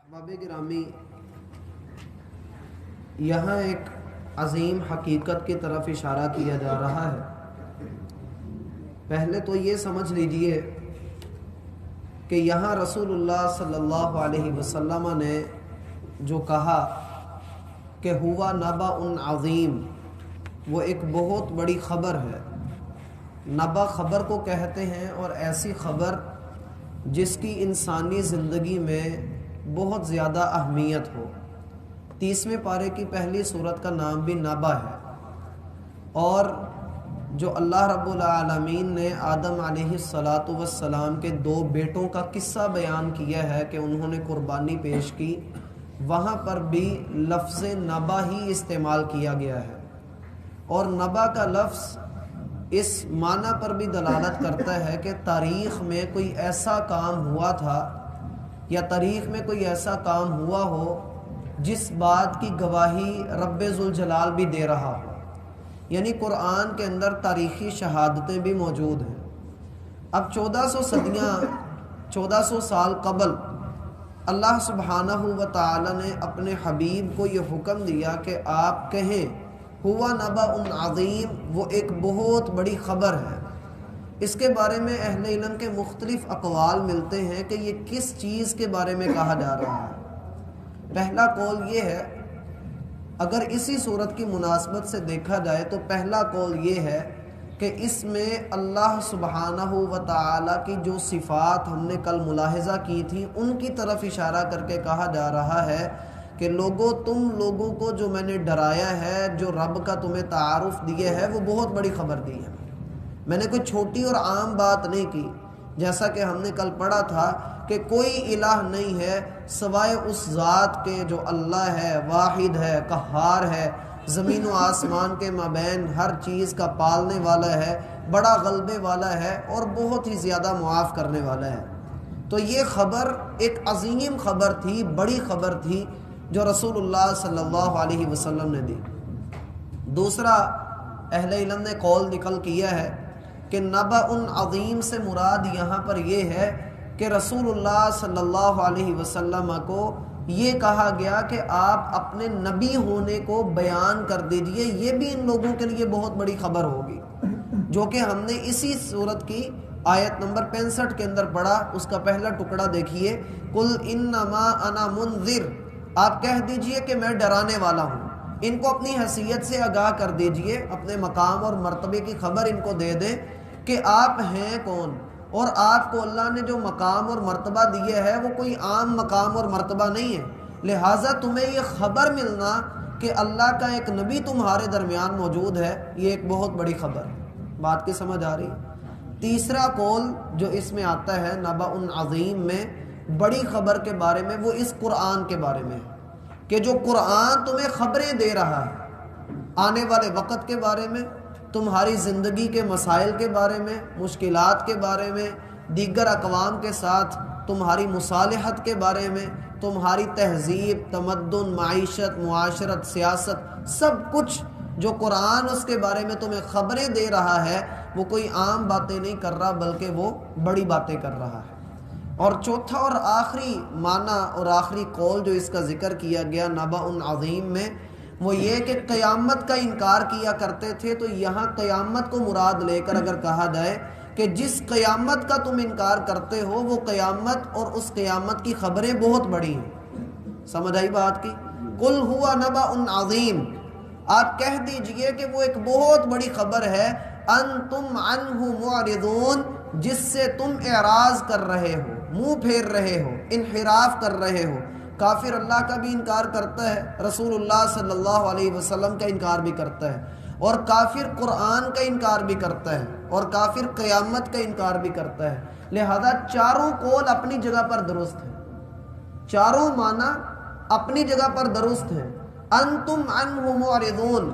احباب گرامی، یہاں ایک عظیم حقیقت کی طرف اشارہ کیا جا رہا ہے۔ پہلے تو یہ سمجھ لیجئے کہ یہاں رسول اللہ صلی اللہ علیہ وسلم نے جو کہا کہ ہوا نبأ عظیم، وہ ایک بہت بڑی خبر ہے۔ نبأ خبر کو کہتے ہیں، اور ایسی خبر جس کی انسانی زندگی میں بہت زیادہ اہمیت ہو۔ 30ویں پارے کی پہلی سورت کا نام بھی نبأ ہے، اور جو اللہ رب العالمین نے آدم علیہ السلام کے 2 بیٹوں کا قصہ بیان کیا ہے کہ انہوں نے قربانی پیش کی، وہاں پر بھی لفظ نبأ ہی استعمال کیا گیا ہے۔ اور نبأ کا لفظ اس معنی پر بھی دلالت کرتا ہے کہ تاریخ میں کوئی ایسا کام ہوا تھا، یا تاریخ میں کوئی ایسا کام ہوا ہو جس بات کی گواہی رب ذوالجلال بھی دے رہا ہو۔ یعنی قرآن کے اندر تاریخی شہادتیں بھی موجود ہیں۔ اب 1400 سال قبل اللہ سبحانہ و تعالی نے اپنے حبیب کو یہ حکم دیا کہ آپ کہیں ہوا نبأ عظیم، وہ ایک بہت بڑی خبر ہے۔ اس کے بارے میں اہل علم کے مختلف اقوال ملتے ہیں کہ یہ کس چیز کے بارے میں کہا جا رہا ہے۔ پہلا قول یہ ہے، اگر اسی صورت کی مناسبت سے دیکھا جائے تو پہلا قول یہ ہے کہ اس میں اللہ سبحانہ و تعالی کی جو صفات ہم نے کل ملاحظہ کی تھی ان کی طرف اشارہ کر کے کہا جا رہا ہے کہ لوگوں، تم لوگوں کو جو میں نے ڈرایا ہے، جو رب کا تمہیں تعارف دیا ہے، وہ بہت بڑی خبر دی ہے۔ میں نے کوئی چھوٹی اور عام بات نہیں کی، جیسا کہ ہم نے کل پڑھا تھا کہ کوئی الہ نہیں ہے سوائے اس ذات کے جو اللہ ہے، واحد ہے، قہار ہے، زمین و آسمان کے مابین ہر چیز کا پالنے والا ہے، بڑا غلبے والا ہے، اور بہت ہی زیادہ معاف کرنے والا ہے۔ تو یہ خبر ایک عظیم خبر تھی، بڑی خبر تھی جو رسول اللہ صلی اللہ علیہ وسلم نے دی۔ دوسرا اہل علم نے قول نقل کیا ہے کہ نبأ عظیم سے مراد یہاں پر یہ ہے کہ رسول اللہ صلی اللہ علیہ وسلم کو یہ کہا گیا کہ آپ اپنے نبی ہونے کو بیان کر دیجئے، یہ بھی ان لوگوں کے لیے بہت بڑی خبر ہوگی، جو کہ ہم نے اسی سورت کی آیت نمبر 65 کے اندر پڑھا۔ اس کا پہلا ٹکڑا دیکھیے، قل انما انا منذر، آپ کہہ دیجئے کہ میں ڈرانے والا ہوں۔ ان کو اپنی حیثیت سے آگاہ کر دیجئے، اپنے مقام اور مرتبے کی خبر ان کو دے دیں کہ آپ ہیں کون، اور آپ کو اللہ نے جو مقام اور مرتبہ دیا ہے وہ کوئی عام مقام اور مرتبہ نہیں ہے، لہٰذا تمہیں یہ خبر ملنا کہ اللہ کا ایک نبی تمہارے درمیان موجود ہے، یہ ایک بہت بڑی خبر ہے۔ بات کی سمجھ آ رہی؟ تیسرا قول جو اس میں آتا ہے نبأ عظیم میں، بڑی خبر کے بارے میں، وہ اس قرآن کے بارے میں کہ جو قرآن تمہیں خبریں دے رہا ہے آنے والے وقت کے بارے میں، تمہاری زندگی کے مسائل کے بارے میں، مشکلات کے بارے میں، دیگر اقوام کے ساتھ تمہاری مصالحت کے بارے میں، تمہاری تہذیب، تمدن، معیشت، معاشرت، سیاست، سب کچھ جو قرآن اس کے بارے میں تمہیں خبریں دے رہا ہے، وہ کوئی عام باتیں نہیں کر رہا بلکہ وہ بڑی باتیں کر رہا ہے۔ اور چوتھا اور آخری معنی اور آخری قول جو اس کا ذکر کیا گیا نبأ عظیم میں، وہ یہ کہ قیامت کا انکار کیا کرتے تھے، تو یہاں قیامت کو مراد لے کر اگر کہا جائے کہ جس قیامت کا تم انکار کرتے ہو وہ قیامت اور اس قیامت کی خبریں بہت بڑی ہیں۔ سمجھ آئی بات کی؟ قل ہوا نبأ عظیم، آپ کہہ دیجئے کہ وہ ایک بہت بڑی خبر ہے، انتم عنہ معرضون، جس سے تم اعراض کر رہے ہو، منہ پھیر رہے ہو، انحراف کر رہے ہو۔ کافر اللہ کا بھی انکار کرتا ہے، رسول اللہ صلی اللہ علیہ وسلم کا انکار بھی کرتا ہے، اور کافر قرآن کا انکار بھی کرتا ہے، اور کافر قیامت کا انکار بھی کرتا ہے۔ لہذا چاروں قول اپنی جگہ پر درست ہیں، چاروں معنی اپنی جگہ پر درست ہیں۔ انتم عنہ معرضون،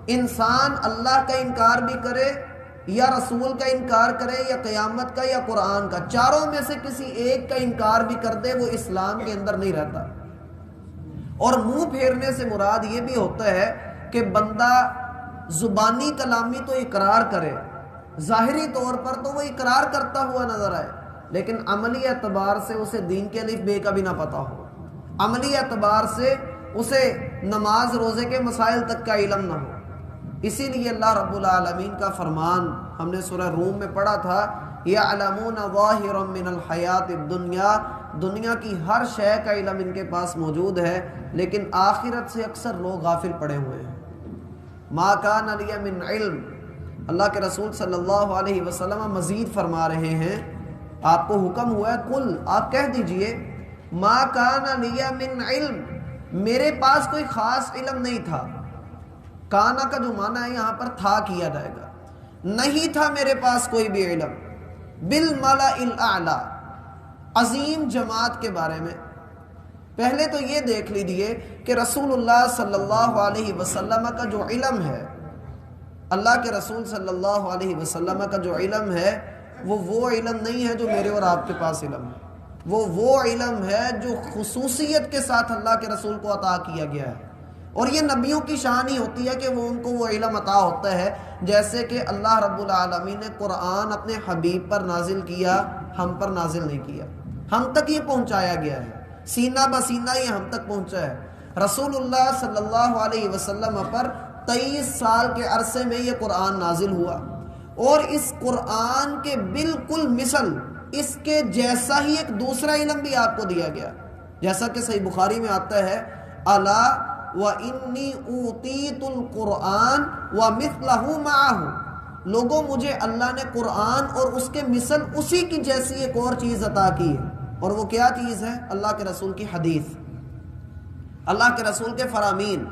انسان اللہ کا انکار بھی کرے یا رسول کا انکار کرے یا قیامت کا یا قرآن کا، چاروں میں سے کسی ایک کا انکار بھی کر دے، وہ اسلام کے اندر نہیں رہتا۔ اور منہ پھیرنے سے مراد یہ بھی ہوتا ہے کہ بندہ زبانی کلامی تو اقرار کرے، ظاہری طور پر تو وہ اقرار کرتا ہوا نظر آئے، لیکن عملی اعتبار سے اسے دین کے الف بے کا بھی نہ پتہ ہو، عملی اعتبار سے اسے نماز روزے کے مسائل تک کا علم نہ ہو۔ اسی لیے اللہ رب العالمین کا فرمان ہم نے سورہ روم میں پڑھا تھا، یعلمون ظاہرا من الحیات الدنیا، دنیا کی ہر شے کا علم ان کے پاس موجود ہے، لیکن آخرت سے اکثر لوگ غافل پڑے ہوئے ہیں۔ ما کان لی من علم، اللہ کے رسول صلی اللہ علیہ وسلم مزید فرما رہے ہیں، آپ کو حکم ہوا ہے قل، آپ کہہ دیجئے ما کان لی من علم، میرے پاس کوئی خاص علم نہیں تھا۔ کانا کا جو معنی ہے یہاں پر تھا کیا جائے گا، نہیں تھا میرے پاس کوئی بھی علم بالملأ الاعلی، عظیم جماعت کے بارے میں۔ پہلے تو یہ دیکھ لیجئے کہ رسول اللہ صلی اللہ علیہ وسلم کا جو علم ہے، اللہ کے رسول صلی اللہ علیہ وسلم کا جو علم ہے وہ علم نہیں ہے جو میرے اور آپ کے پاس علم ہے، وہ علم ہے جو خصوصیت کے ساتھ اللہ کے رسول کو عطا کیا گیا ہے۔ اور یہ نبیوں کی شان ہی ہوتی ہے کہ ان کو وہ علم عطا ہوتا ہے، جیسے کہ اللہ رب العالمین نے قرآن اپنے حبیب پر نازل کیا، ہم پر نازل نہیں کیا، ہم تک یہ پہنچایا گیا ہے، سینہ بسینہ یہ ہم تک پہنچا ہے۔ رسول اللہ صلی اللہ علیہ وسلم پر 23 سال کے عرصے میں یہ قرآن نازل ہوا، اور اس قرآن کے بالکل مثل اس کے جیسا ہی ایک دوسرا علم بھی آپ کو دیا گیا، جیسا کہ صحیح بخاری میں آتا ہے، الا وَإِنِّي أُوتِيتُ الْقُرْآنَ وَمِثْلَهُ مَعَهُ، لوگوں مجھے اللہ نے قرآن اور اس کے مثل اسی کی جیسی ایک اور چیز عطا کی ہے، اور وہ کیا چیز ہے؟ اللہ کے رسول کی حدیث، اللہ کے رسول کے فرامین۔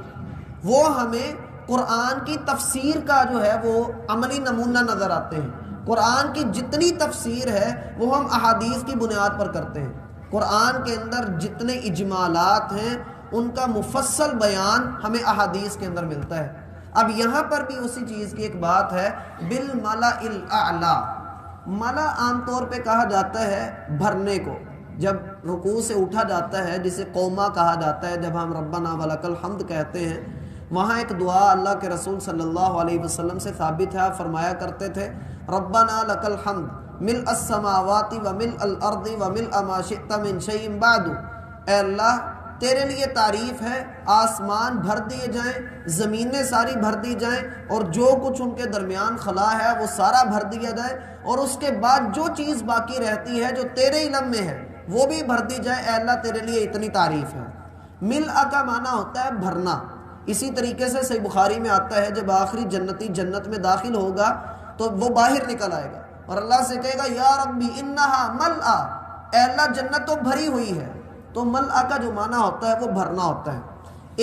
وہ ہمیں قرآن کی تفسیر کا جو ہے وہ عملی نمونہ نظر آتے ہیں۔ قرآن کی جتنی تفسیر ہے وہ ہم احادیث کی بنیاد پر کرتے ہیں۔ قرآن کے اندر جتنے اجمالات ہیں ان کا مفصل بیان ہمیں احادیث کے اندر ملتا ہے۔ اب یہاں پر بھی اسی چیز کی ایک بات ہے، بالملأ الاعلی۔ ملا عام طور پہ کہا جاتا ہے بھرنے کو، جب رکوع سے اٹھا جاتا ہے جسے قوما کہا جاتا ہے، جب ہم ربنا ولک الحمد کہتے ہیں، وہاں ایک دعا اللہ کے رسول صلی اللہ علیہ وسلم سے ثابت ہے، فرمایا کرتے تھے ربنا لک الحمد ملء السماوات وملء الارض وملء ما شئت من شیء بعد، اے اللہ تیرے لیے تعریف ہے، آسمان بھر دیے جائیں، زمینیں ساری بھر دی جائیں، اور جو کچھ ان کے درمیان خلا ہے وہ سارا بھر دیا جائے، اور اس کے بعد جو چیز باقی رہتی ہے جو تیرے علم میں ہے وہ بھی بھر دی جائے، اے اللہ تیرے لیے اتنی تعریف ہے۔ ملء کا معنی ہوتا ہے بھرنا۔ اسی طریقے سے صحیح بخاری میں آتا ہے جب آخری جنتی جنت میں داخل ہوگا تو وہ باہر نکل آئے گا اور اللہ سے کہے گا یا ربی انہا ملآ، اے اللہ جنت تو بھری ہوئی ہے۔ تو ملآ کا جو معنی ہوتا ہے وہ بھرنا ہوتا ہے۔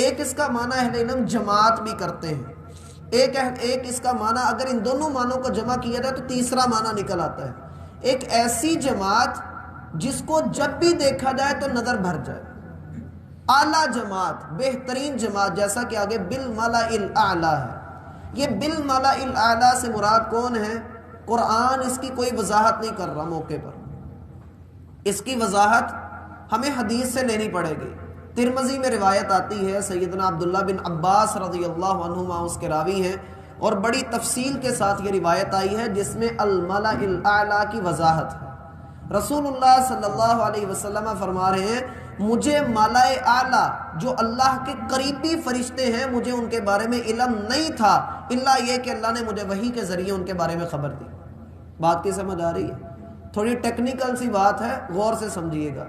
ایک اس کا معنی اہل علم جماعت بھی کرتے ہیں، ایک اس کا معنی اگر ان دونوں معنوں کو جمع کیا جائے تو تیسرا معنی نکل آتا ہے، ایک ایسی جماعت جس کو جب بھی دیکھا جائے تو نظر بھر جائے، اعلیٰ جماعت، بہترین جماعت، جیسا کہ آگے بالملأ الاعلی ہے۔ یہ بالملأ الاعلی سے مراد کون ہے؟ قرآن اس کی کوئی وضاحت نہیں کر رہا موقع پر، اس کی وضاحت ہمیں حدیث سے لینی پڑے گی۔ ترمذی میں روایت آتی ہے، سیدنا عبداللہ بن عباس رضی اللہ عنہما اس کے راوی ہیں، اور بڑی تفصیل کے ساتھ یہ روایت آئی ہے جس میں الملأ الاعلی کی وضاحت ہے۔ رسول اللہ صلی اللہ علیہ وسلم فرما رہے ہیں مجھے ملأ اعلی جو اللہ کے قریبی فرشتے ہیں مجھے ان کے بارے میں علم نہیں تھا، الا یہ کہ اللہ نے مجھے وحی کے ذریعے ان کے بارے میں خبر دی۔ بات کی سمجھ آ رہی ہے؟ تھوڑی ٹیکنیکل سی بات ہے، غور سے سمجھیے گا۔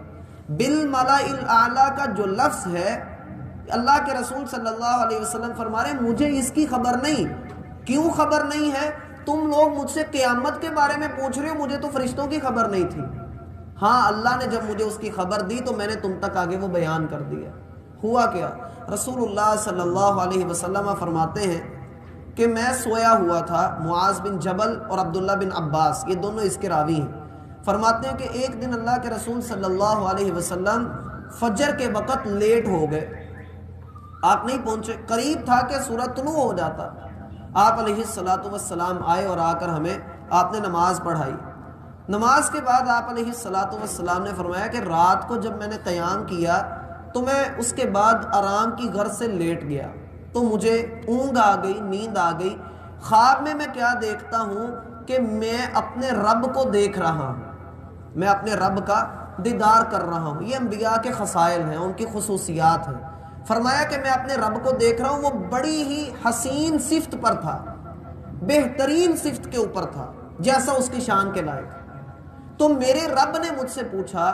بالملأ الاعلی کا جو لفظ ہے، اللہ کے رسول صلی اللہ علیہ وسلم فرما رہے ہیں مجھے اس کی خبر نہیں۔ کیوں خبر نہیں ہے؟ تم لوگ مجھ سے قیامت کے بارے میں پوچھ رہے ہو، مجھے تو فرشتوں کی خبر نہیں تھی۔ ہاں اللہ نے جب مجھے اس کی خبر دی تو میں نے تم تک آگے وہ بیان کر دیا۔ ہوا کیا؟ رسول اللہ صلی اللہ علیہ وسلم فرماتے ہیں کہ میں سویا ہوا تھا، معاذ بن جبل اور عبداللہ بن عباس یہ دونوں اس کے راوی ہیں، فرماتے ہیں کہ ایک دن اللہ کے رسول صلی اللہ علیہ وسلم فجر کے وقت لیٹ ہو گئے، آپ نہیں پہنچے، قریب تھا کہ سورج طلوع ہو جاتا۔ آپ علیہ الصلاۃ والسلام آئے اور آ کر ہمیں آپ نے نماز پڑھائی۔ نماز کے بعد آپ علیہ الصلاۃ والسلام نے فرمایا کہ رات کو جب میں نے قیام کیا تو میں اس کے بعد آرام کی غرض سے لیٹ گیا، تو مجھے اونگ آ گئی، نیند آ گئی۔ خواب میں کیا دیکھتا ہوں کہ میں اپنے رب کو دیکھ رہا ہوں، میں اپنے رب کا دیدار کر رہا ہوں. یہ انبیاء کے خصائل ہیں، ان کی خصوصیات ہیں. فرمایا کہ میں اپنے رب کو دیکھ رہا ہوں، وہ بڑی ہی حسین صفت پر تھا، بہترین صفت کے اوپر تھا جیسا اس کی شان کے لائق. تو میرے رب نے مجھ سے پوچھا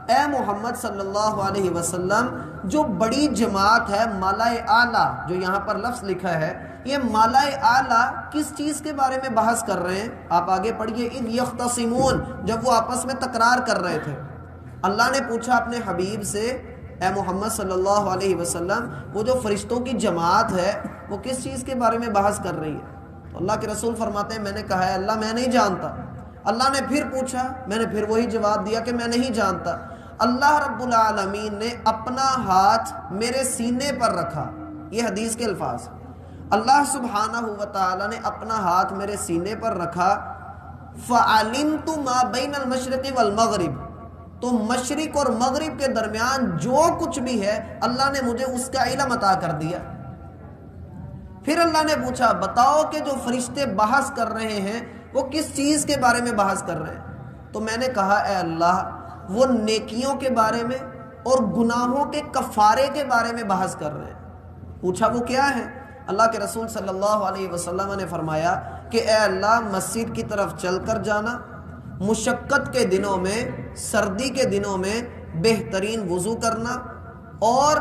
اے محمد صلی اللہ علیہ وسلم، جو بڑی جماعت ہے مالائے اعلیٰ، جو یہاں پر لفظ لکھا ہے، یہ مالائے اعلیٰ کس چیز کے بارے میں بحث کر رہے ہیں؟ آپ آگے پڑھیے. اذ یختصمون، جب وہ آپس میں تکرار کر رہے تھے. اللہ نے پوچھا اپنے حبیب سے اے محمد صلی اللہ علیہ وسلم، وہ جو فرشتوں کی جماعت ہے وہ کس چیز کے بارے میں بحث کر رہی ہے؟ تو اللہ کے رسول فرماتے ہیں میں نے کہا ہے اللہ میں نہیں جانتا. اللہ نے پھر پوچھا، میں نے پھر وہی جواب دیا کہ میں نہیں جانتا. اللہ رب العالمین نے اپنا ہاتھ میرے سینے پر رکھا. یہ حدیث کے الفاظ. اللہ سبحانہ و تعالی نے اپنا ہاتھ میرے سینے پر رکھا. فعلمت ما بین المشرق والمغرب، تو مشرق اور مغرب کے درمیان جو کچھ بھی ہے اللہ نے مجھے اس کا علم عطا کر دیا. پھر اللہ نے پوچھا بتاؤ کہ جو فرشتے بحث کر رہے ہیں وہ کس چیز کے بارے میں بحث کر رہے ہیں؟ تو میں نے کہا اے اللہ، وہ نیکیوں کے بارے میں اور گناہوں کے کفارے کے بارے میں بحث کر رہے ہیں. پوچھا وہ کیا ہے؟ اللہ کے رسول صلی اللہ علیہ وسلم نے فرمایا کہ اے اللہ، مسجد کی طرف چل کر جانا، مشقت کے دنوں میں، سردی کے دنوں میں بہترین وضو کرنا، اور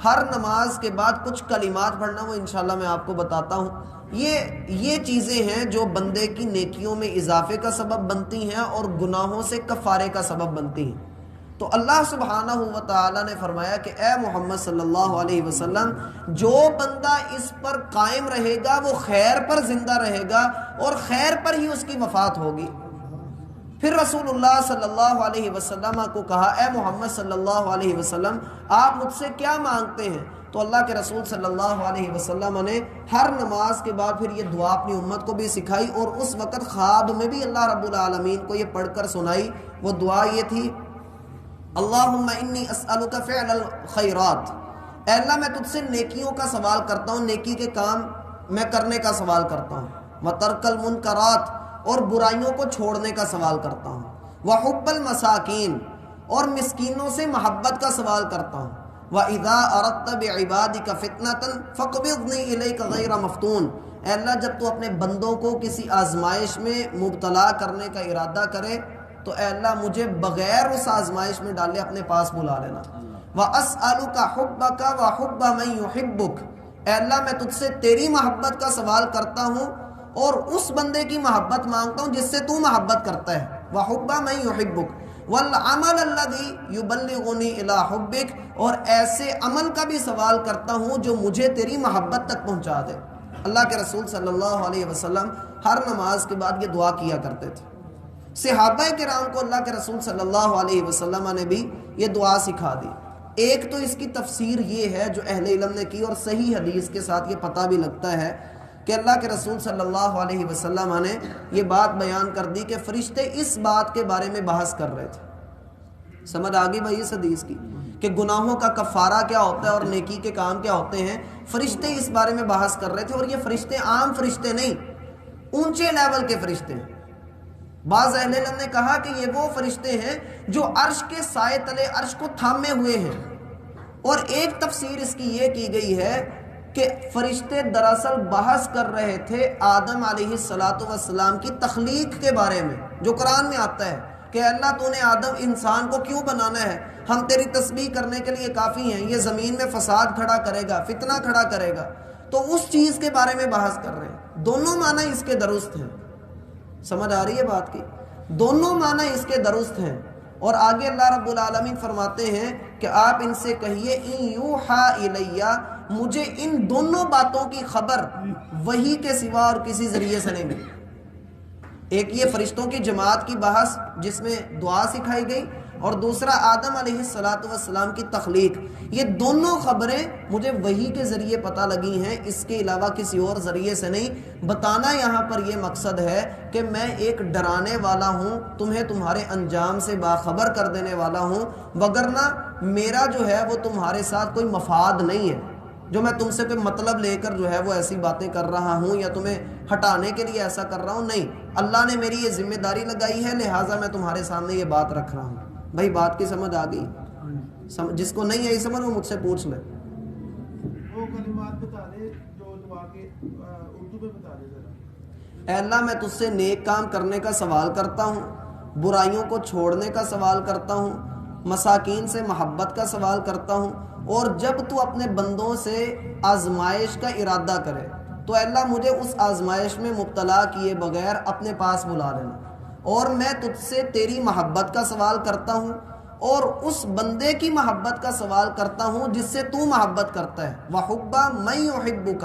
ہر نماز کے بعد کچھ کلمات پڑھنا، وہ انشاءاللہ میں آپ کو بتاتا ہوں. یہ چیزیں ہیں جو بندے کی نیکیوں میں اضافے کا سبب بنتی ہیں اور گناہوں سے کفارے کا سبب بنتی ہیں. تو اللہ سبحانہ و تعالی نے فرمایا کہ اے محمد صلی اللہ علیہ وسلم، جو بندہ اس پر قائم رہے گا وہ خیر پر زندہ رہے گا اور خیر پر ہی اس کی وفات ہوگی. پھر رسول اللہ صلی اللہ علیہ وسلم کو کہا اے محمد صلی اللہ علیہ وسلم، آپ مجھ سے کیا مانگتے ہیں؟ تو اللہ کے رسول صلی اللہ علیہ وسلم نے ہر نماز کے بعد پھر یہ دعا اپنی امت کو بھی سکھائی، اور اس وقت خواب میں بھی اللہ رب العالمین کو یہ پڑھ کر سنائی. وہ دعا یہ تھی اللہم انی اسألک فعل الخیرات، اے اللہ میں تجھ سے نیکیوں کا سوال کرتا ہوں، نیکی کے کام میں کرنے کا سوال کرتا ہوں. وترک المنکرات، اور برائیوں کو چھوڑنے کا سوال کرتا ہوں. وحب المساکین، اور مسکینوں سے محبت کا سوال کرتا ہوں. وَإِذَا أَرَدْتَ بِعِبَادِكَ فِتْنَةً فَاقْبِضْنِي إِلَيْكَ غَيْرَ مَفْتُونٍ، اے اللہ جب تو اپنے بندوں کو کسی آزمائش میں مبتلا کرنے کا ارادہ کرے تو اے اللہ مجھے بغیر اس آزمائش میں ڈالے اپنے پاس بلا لینا. وَأَسْأَلُكَ حُبَّكَ وَحُبَّ مَن يُحِبُّكَ، اے اللہ میں تجھ سے تیری محبت کا سوال کرتا ہوں اور اس بندے کی محبت مانگتا ہوں جس سے تو محبت کرتا ہے. وَحُبَّ مَن يُحِبُّكَ والعمل الذي يبلغني الى حبك، اور ایسے عمل کا بھی سوال کرتا ہوں جو مجھے تیری محبت تک پہنچا دے. اللہ کے رسول صلی اللہ علیہ وسلم ہر نماز کے بعد یہ دعا کیا کرتے تھے. صحابہ کرام کو اللہ کے رسول صلی اللہ علیہ وسلم نے بھی یہ دعا سکھا دی. ایک تو اس کی تفسیر یہ ہے جو اہل علم نے کی، اور صحیح حدیث کے ساتھ یہ پتہ بھی لگتا ہے کہ اللہ کے رسول صلی اللہ علیہ وسلم نے یہ بات بیان کر دی کہ فرشتے اس بات کے بارے میں بحث کر رہے تھے. سمجھ آگئی بھائی اس حدیث کی کہ گناہوں کا کفارہ کیا ہوتا ہے اور نیکی کے کام کیا ہوتے ہیں؟ فرشتے اس بارے میں بحث کر رہے تھے. اور یہ فرشتے عام فرشتے نہیں، اونچے لیول کے فرشتے ہیں. بعض اہل علم نے کہا کہ یہ وہ فرشتے ہیں جو عرش کے سائے تلے عرش کو تھامے ہوئے ہیں. اور ایک تفسیر اس کی یہ کی گئی ہے کہ فرشتے دراصل بحث کر رہے تھے آدم علیہ السلام کی تخلیق کے بارے میں، جو قرآن میں آتا ہے کہ اللہ تو نے آدم انسان کو کیوں بنانا ہے؟ ہم تیری تسبیح کرنے کے لیے کافی ہیں، یہ زمین میں فساد کھڑا کرے گا، فتنہ کھڑا کرے گا. تو اس چیز کے بارے میں بحث کر رہے ہیں. دونوں معنی اس کے درست ہیں. سمجھ آ رہی ہے بات کی؟ دونوں معنی اس کے درست ہیں. اور آگے اللہ رب العالمین فرماتے ہیں کہ آپ ان سے کہیے ان یوحا الیہ، مجھے ان دونوں باتوں کی خبر وحی کے سوا اور کسی ذریعے سے نہیں ملی. ایک یہ فرشتوں کی جماعت کی بحث جس میں دعا سکھائی گئی، اور دوسرا آدم علیہ السلام کی تخلیق. یہ دونوں خبریں مجھے وحی کے ذریعے پتہ لگی ہیں، اس کے علاوہ کسی اور ذریعے سے نہیں. بتانا یہاں پر یہ مقصد ہے کہ میں ایک ڈرانے والا ہوں، تمہیں تمہارے انجام سے باخبر کر دینے والا ہوں، وگرنہ میرا جو ہے وہ تمہارے ساتھ کوئی مفاد نہیں ہے جو میں تم سے کوئی مطلب لے کر جو ہے وہ ایسی باتیں کر رہا ہوں یا تمہیں ہٹانے کے لیے ایسا کر رہا ہوں. نہیں، اللہ نے میری یہ ذمہ داری لگائی ہے، لہٰذا میں تمہارے سامنے یہ بات رکھ رہا ہوں. بھائی بات کی سمجھ آ گئی؟ جس کو نہیں آئی سمجھ وہ مجھ سے پوچھ لے. وہ کلمات بتا دے جو دعا کے اردو میں بتا دے ذرا. اے اللہ میں تجھ سے نیک کام کرنے کا سوال کرتا ہوں, برائیوں کو چھوڑنے کا سوال کرتا ہوں, مساکین سے محبت کا سوال کرتا ہوں, اور جب تو اپنے بندوں سے آزمائش کا ارادہ کرے تو اے اللہ مجھے اس آزمائش میں مبتلا کیے بغیر اپنے پاس بلا لینا, اور میں تجھ سے تیری محبت کا سوال کرتا ہوں اور اس بندے کی محبت کا سوال کرتا ہوں جس سے تو محبت کرتا ہے. وَحُبَّ مَن يُحِبُّكَ,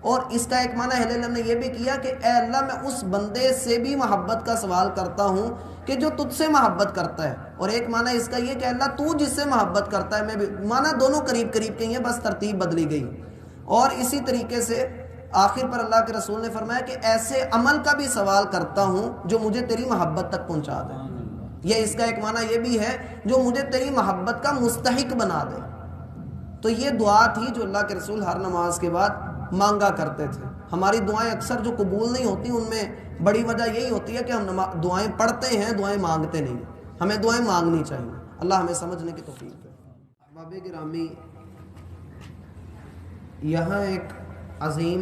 اور اس کا ایک معنی اہل علم نے یہ بھی کیا کہ اے اللہ میں اس بندے سے بھی محبت کا سوال کرتا ہوں کہ جو تجھ سے محبت کرتا ہے, اور ایک معنی اس کا یہ کہ اللہ تو جس سے محبت کرتا ہے میں بھی. معنی دونوں قریب قریب کے ہیں, بس ترتیب بدلی گئی. اور اسی طریقے سے آخر پر اللہ کے رسول نے فرمایا کہ ایسے عمل کا بھی سوال کرتا ہوں جو مجھے تیری محبت تک پہنچا دے. یہ اس کا ایک معنی یہ بھی ہے جو مجھے تیری محبت کا مستحق بنا دے. تو یہ دعا تھی جو اللہ کے رسول ہر نماز کے بعد مانگا کرتے تھے. ہماری دعائیں اکثر جو قبول نہیں ہوتی ان میں بڑی وجہ یہی ہوتی ہے کہ ہم دعائیں پڑھتے ہیں, دعائیں مانگتے نہیں. ہمیں دعائیں مانگنی چاہیے. اللہ ہمیں سمجھنے کی توفیق دے. احباب گرامی, یہاں ایک عظیم